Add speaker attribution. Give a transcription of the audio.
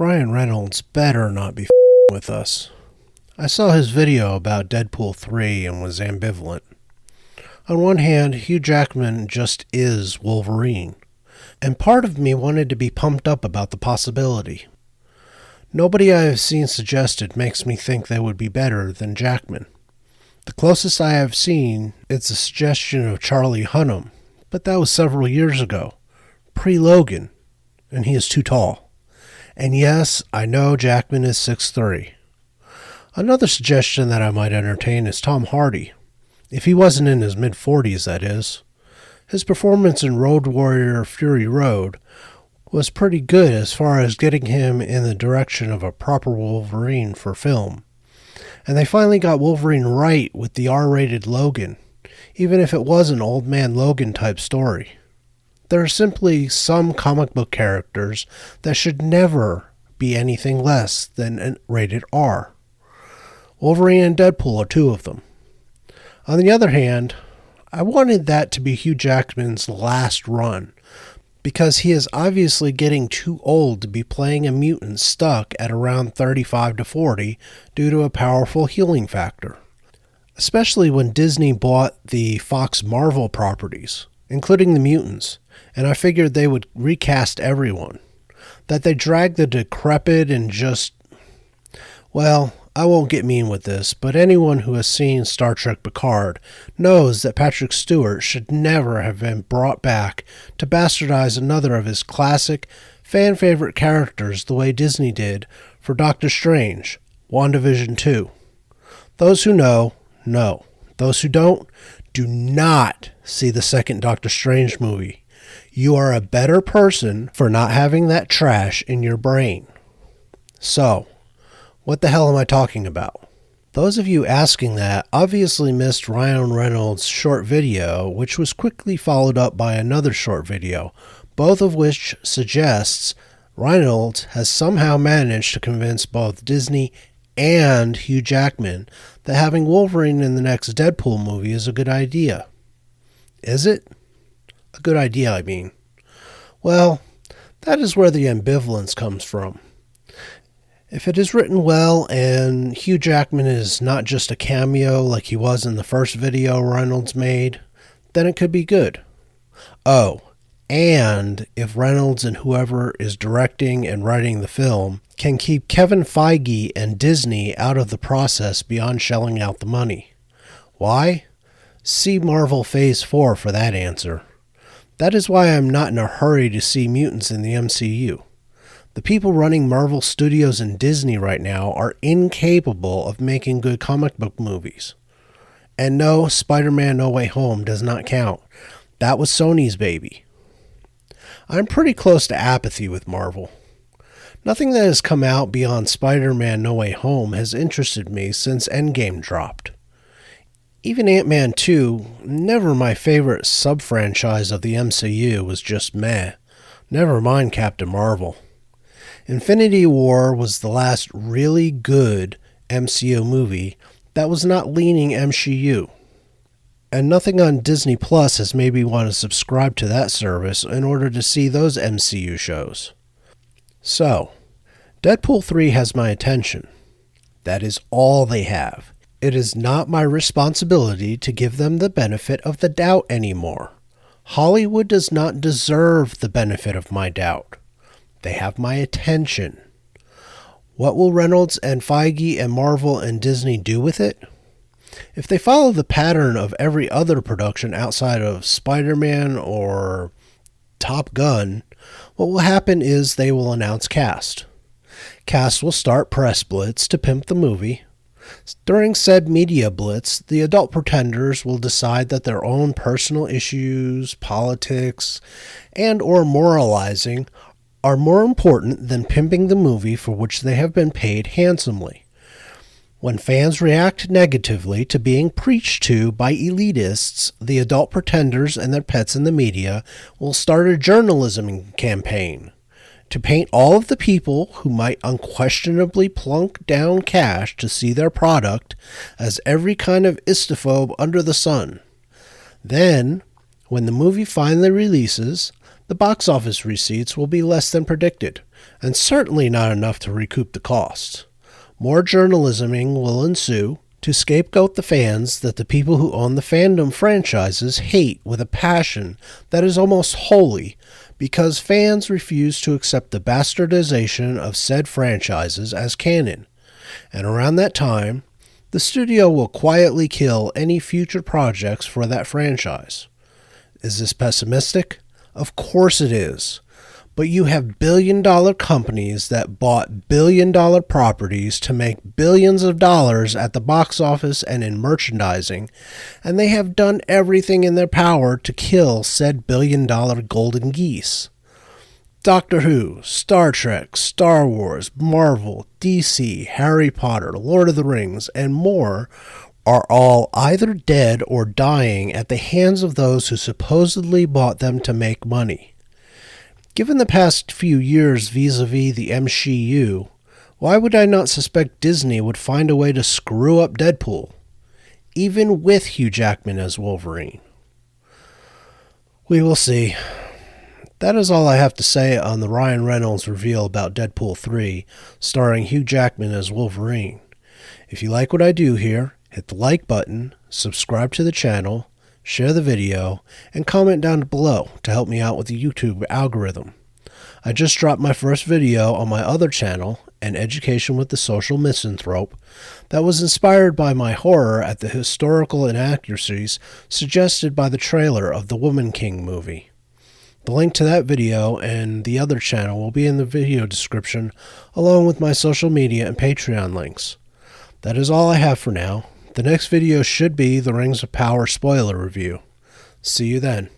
Speaker 1: Ryan Reynolds better not be with us. I saw his video about Deadpool 3 and was ambivalent. On one hand, Hugh Jackman just is Wolverine, and part of me wanted to be pumped up about the possibility. Nobody I have seen suggested makes me think they would be better than Jackman. The closest I have seen is a suggestion of Charlie Hunnam, but that was several years ago, pre-Logan, and he is too tall. And yes, I know Jackman is 6'3". Another suggestion that I might entertain is Tom Hardy. If he wasn't in his mid-40s, that is. His performance in Road Warrior Fury Road was pretty good as far as getting him in the direction of a proper Wolverine for film. And they finally got Wolverine right with the R-rated Logan, even if it was an old man Logan type story. There are simply some comic book characters that should never be anything less than rated R. Wolverine and Deadpool are two of them. On the other hand, I wanted that to be Hugh Jackman's last run, because he is obviously getting too old to be playing a mutant stuck at around 35 to 40 due to a powerful healing factor. Especially when Disney bought the Fox Marvel properties, including the mutants, and I figured they would recast everyone. That they dragged the decrepit and just... Well, I won't get mean with this, but anyone who has seen Star Trek Picard knows that Patrick Stewart should never have been brought back to bastardize another of his classic, fan-favorite characters the way Disney did for Doctor Strange, WandaVision 2. Those who know, know. Those who don't, do not see the second Doctor Strange movie. You are a better person for not having that trash in your brain. So, what the hell am I talking about? Those of you asking that obviously missed Ryan Reynolds' short video, which was quickly followed up by another short video, both of which suggests Reynolds has somehow managed to convince both Disney and Hugh Jackman that having Wolverine in the next Deadpool movie is a good idea. Is it? A good idea, I mean. Well, that is where the ambivalence comes from. If it is written well and Hugh Jackman is not just a cameo like he was in the first video Reynolds made, then it could be good. Oh, and if Reynolds and whoever is directing and writing the film can keep Kevin Feige and Disney out of the process beyond shelling out the money. Why? See Marvel Phase 4 for that answer. That is why I'm not in a hurry to see mutants in the MCU. The people running Marvel Studios and Disney right now are incapable of making good comic book movies. And no, Spider-Man No Way Home does not count. That was Sony's baby. I'm pretty close to apathy with Marvel. Nothing that has come out beyond Spider-Man No Way Home has interested me since Endgame dropped. Even Ant-Man 2, never my favorite sub-franchise of the MCU, was just meh. Never mind Captain Marvel. Infinity War was the last really good MCU movie that was not leaning MCU. And nothing on Disney Plus has made me want to subscribe to that service in order to see those MCU shows. So, Deadpool 3 has my attention. That is all they have. It is not my responsibility to give them the benefit of the doubt anymore. Hollywood does not deserve the benefit of my doubt. They have my attention. What will Reynolds and Feige and Marvel and Disney do with it? If they follow the pattern of every other production outside of Spider-Man or Top Gun, what will happen is they will announce cast. Cast will start press blitz to pimp the movie. During said media blitz, the adult pretenders will decide that their own personal issues, politics, and or moralizing are more important than pimping the movie for which they have been paid handsomely. When fans react negatively to being preached to by elitists, the adult pretenders and their pets in the media will start a journalism campaign to paint all of the people who might unquestionably plunk down cash to see their product as every kind of istophobe under the sun. Then, when the movie finally releases, the box office receipts will be less than predicted, and certainly not enough to recoup the costs. More journalisming will ensue to scapegoat the fans that the people who own the fandom franchises hate with a passion that is almost holy, because fans refuse to accept the bastardization of said franchises as canon. And around that time, the studio will quietly kill any future projects for that franchise. Is this pessimistic? Of course it is. But you have billion-dollar companies that bought billion-dollar properties to make billions of dollars at the box office and in merchandising, and they have done everything in their power to kill said billion-dollar golden geese. Doctor Who, Star Trek, Star Wars, Marvel, DC, Harry Potter, Lord of the Rings, and more are all either dead or dying at the hands of those who supposedly bought them to make money. Given the past few years vis-a-vis the MCU, why would I not suspect Disney would find a way to screw up Deadpool, even with Hugh Jackman as Wolverine? We will see. That is all I have to say on the Ryan Reynolds reveal about Deadpool 3, starring Hugh Jackman as Wolverine. If you like what I do here, hit the like button, subscribe to the channel, share the video, and comment down below to help me out with the YouTube algorithm. I just dropped my first video on my other channel, An Education with the Social Misanthrope, that was inspired by my horror at the historical inaccuracies suggested by the trailer of the Woman King movie. The link to that video and the other channel will be in the video description, along with my social media and Patreon links. That is all I have for now. The next video should be the Rings of Power spoiler review. See you then.